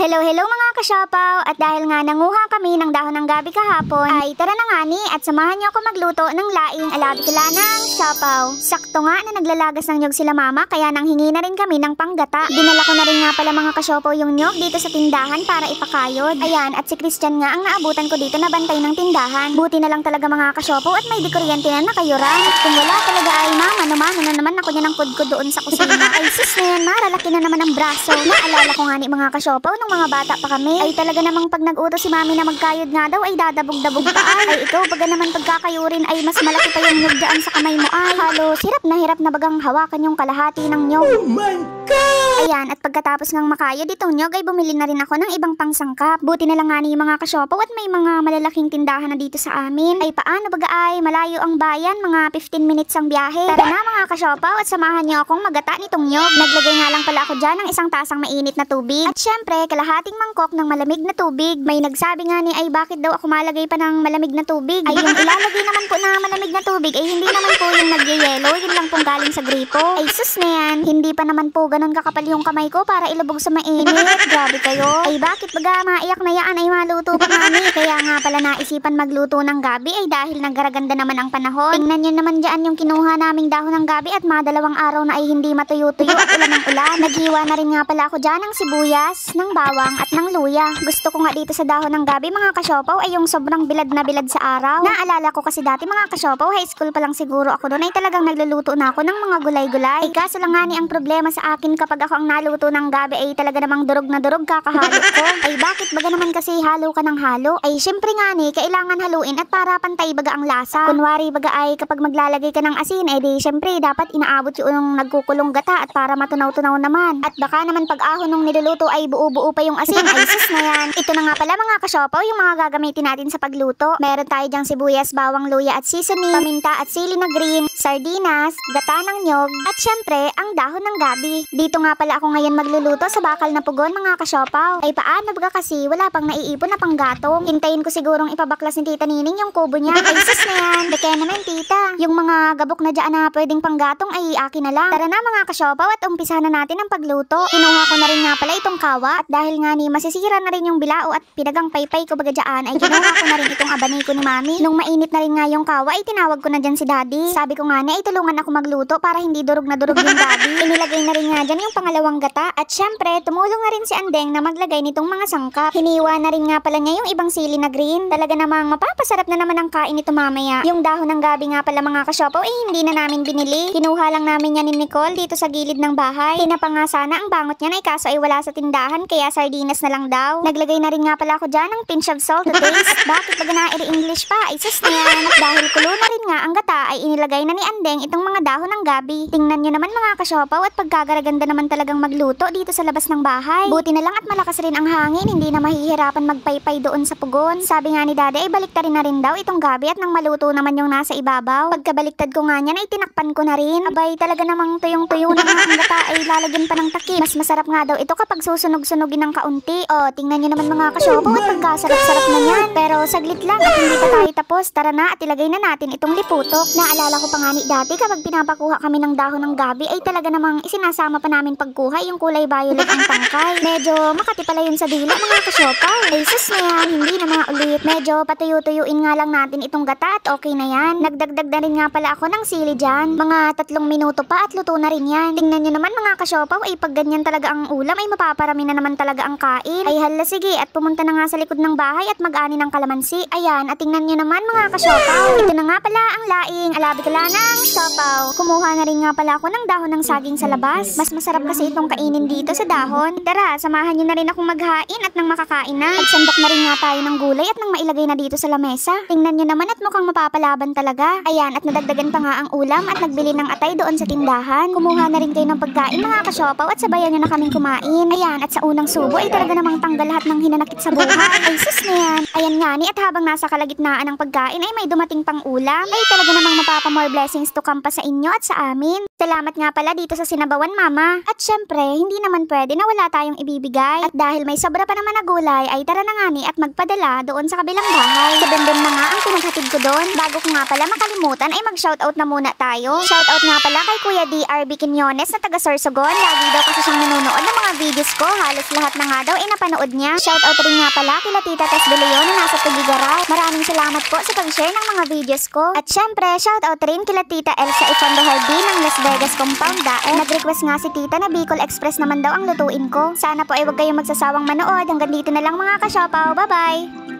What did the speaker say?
Hello mga kasyapaw, at dahil nga nanguha kami ng dahon ng gabi kahapon, ay tara na nga ni at samahan niyo ako magluto ng laing alabi-kala ng syapaw. Sakto nga na naglalagas ng nyog sila mama, kaya nang hingi na rin kami ng panggata. Dinala ko na rin nga pala mga kasyapaw yung nyog dito sa tindahan para ipakayod. Ayan, at si Christian nga ang naabutan ko dito na bantay ng tindahan. Buti na lang talaga mga kasyapaw at may dikuryente na nakayurang. At kung wala talaga ay mano na naman ako niya ng kudko doon sa kusina. Ay sus na yan, maralaki na naman ang braso. Naalala ko nga ni mga kasyapaw nung mga bata pa kami, ay talaga namang pag nag-utos si mami na magkayod nga daw ay dadabog-dabog pa ay ikaw baga naman pagkakayurin ay mas malaki pa yung nyog dyan sa kamay mo ay halos hirap na bagang hawakan yung kalahati ng nyog. Oh my God! Ayan, at pagkatapos ng makayod itong nyog ay bumili na rin ako ng ibang pangsangkap. Buti na lang nga ni mga kasyapaw at may mga malalaking tindahan na dito sa amin. Ay paano baga ay malayo ang bayan, mga 15 minutes ang biyahe. Tara na mga kasyapaw at samahan niyo akong magata nitong nyog. Naglagay nga lang pala ako dyan ng isang tasang mainit na tubig. At syempre, kalahating mangkok ng malamig na tubig. May nagsabi nga ni ay bakit daw ako malagay pa ng malamig na tubig. Ay yung ilalagay naman po na malamig na tubig ay hindi naman po yung nagyayelo, yun lang pong galing sa gripo. Ay sus na yan, hindi pa naman po ganun kakapal yung kamay ko para ilubog sa mainit. Grabe kayo. Ay bakit baga maiyak na yan ay maluto pa kami. Kaya nga pala naisipan magluto ng gabi ay dahil naggaraganda naman ang panahon. Tingnan nyo naman dyan yung kinuha naming dahon ng gabi at madalawang araw na ay hindi matuyo-tuyo at ulan ng ulan. Naghiwa na rin nga pala ako dyan ng sibuyas, ng bawang at ng luya. Gusto ko nga dito sa dahon ng gabi mga kasyapaw ay yung sobrang bilad na bilad sa araw. Naalala ko kasi dati mga kasyapaw, high school pa lang siguro ako doon ay talagang nagluluto na ako ng mga gulay-gulay. Ay kaso lang nga ni ang problema sa akin kapag ako ang naluto ng gabi ay talaga namang durog na durog kakahalo ko. Ay bakit baga naman kasi halo ka ng halo? Ay syempre nga ni, kailangan haluin at para pantay baga ang lasa. Kunwari baga ay kapag maglalagay ka ng asin, eh di syempre dapat inaabot yung nagkukulong gata at para matunaw-tunaw naman. At baka naman pag ahon nung niluluto ay buo-buo pa yung asin. Ay sus na yan. Ito na nga pala mga kasyapaw yung mga gagamitin natin sa pagluto. Meron tayo dyang sibuyas, bawang, luya at seasoning, paminta at sili na green, sardinas, gata ng nyog, at syempre ang dahon ng gabi. Dito nga pala ako ngayon magluluto sa bakal na pugon mga kasyapaw. Ay paano baga kasi wala pang naiipon na panggatong. Hintayin ko sigurong ipabaklas ni Tita Nining yung kubo niya. Ay sus na yan. Beke naman tita. Yung mga gabok na dyan na pwedeng panggatong ay akin na lang. Tara na mga kasyapaw at umpisahan na natin ang pagluto. Kinuha ko na rin nga pala itong kawa at dahil nga ni masisira na rin yung bilao at pinagang paypay ko baga dyan ay kinuha ko na rin itong abaniko ni mami. Nung mainit na rin nga yung kawa ay tinawag ko na dyan si daddy. Sabi ko nga ni ay tulungan ako magluto para hindi durog na durog yung gabi. Inilagay na rin nga dyan yung pangalawang gata at syempre tumulong na rin si Andeng na maglagay nitong mga sangkap. Hiniwa na rin nga pala niya yung ibang sili na green. Talaga namang mapapasarap na naman ang kain nito mamaya. Yung dahon ng gabi nga pala mga kasyapaw ay hindi na namin binili. Kinuha lang namin yan ni Nicole dito sa gilid ng bahay. Tinapa nga sana ang bangot niya ay kaso ay wala sa tindahan kaya sardinas na lang daw. Naglagay na rin nga pala ako dyan ng pinch of salt to taste. Bakit baga na-English pa? Ay sus na yan. At dahil kulo na rin nga ang gata ay inilagay na ni Andeng itong mga dahon ng gabi. Tingnan nyo naman mga kasyapaw at pagkagaraganda naman talagang magluto dito sa labas ng bahay. Buti na lang at malakas rin ang hangin, hindi na mahihirapan magpaypay doon sa pugon. Sabi nga ni Daddy ay baliktarin na rin daw itong gabi at nang maluto naman yung nasa ibabaw. Pagkabaliktad ko nga niyan ay tinakpan ko na rin. Abay talaga namang tuyong-tuyo na nga ang gata ay lalagyan pa ng takip. Mas masarap nga daw ito kapag susunog-sunogin ng kaunti. O tingnan nyo naman mga kasyapaw at pagkasarap-sarap na yan. Pero saglit lang at hindi pa tayo tapos. Tara na at ilagay na natin itong liputok. Naalala ko pa nga ni dati kapag pinapakuha kami ng dahon ng gabi ay talaga namang isinasama pa namin pagkuha yung kulay violet ng tangkay. Medyo makati pala yun sa dila mga kasyapaw. Ay sus na yan, hindi na mga ulit. Medyo patuyo-tuyuin nga lang natin itong gata at okay na yan. Nagdagdag na rin nga pala ako ng sili dyan. Mga 3 minuto pa at luto na rin yan. Tingnan nyo naman mga kasyapaw ay pag ganyan talaga ang ulam ay mapaparami na naman talaga ang kain. Ay hala sige at pumunta na nga sa likod ng bahay at mag-ani ng kalamansi. Ayan at tingnan nyo naman mga kasyapaw. Ito na nga pala ang laing alabi-kala ng syapaw. Kumuha na rin nga pala ako ng dahon ng saging sa labas. Mas masarap kasi itong kainin dito sa dahon. Tara, samahan nyo na rin akong maghain at nang makakain na. Nagsandok na rin nga tayo ng gulay at nang mailagay na dito sa lamesa. Tingnan nyo naman at mukhang mapapalaban talaga. Ayan at nadagdagan pa nga ang ulam at nagbili ng atay doon sa tindahan. Kumuha na rin kayo ng pagkain mga kasyapaw at sabayan nyo na kaming kumain. Ayan at sa unang subo ay talaga namang tanggal lahat ng hinanakit sa buhay. Ay sus na yan. Ayan nga ni, at habang nasa kalagitnaan ng pagkain ay may dumating pang ulam. Ay talaga namang mapapa-more blessings to come pa sa inyo at sa amin. Salamat nga pala dito sa sinabawan, Mama. At syempre, hindi naman pwede na wala tayong ibibigay. At dahil may sobra pa naman na gulay, ay tara na nga ni at magpadala doon sa kabilang bahay. Sa Bembem na nga ang pinaghatid ko doon. Bago ko nga pala makalimutan ay mag-shoutout na muna tayo. Shoutout nga pala kay Kuya DRB Quiñones na taga Sorsogon. Lagi daw kasi siyang nanonood ng mga videos ko. Halos lahat na nga daw ay napanood niya. Shoutout rin nga pala kila Tita Tess De Leon na nasa Tugigaraw. Maraming salamat po sa pag-share ng mga videos ko. At syempre, shoutout rin kila Tita Elsa Ifondo Hardin ng Las Vegas Compound Daet. Nag-request nga si Tita na Bicol Express naman daw ang lutuin ko. Sana po ay huwag kayong magsasawang manood. Hanggang dito na lang mga ka-siopaw. Bye-bye!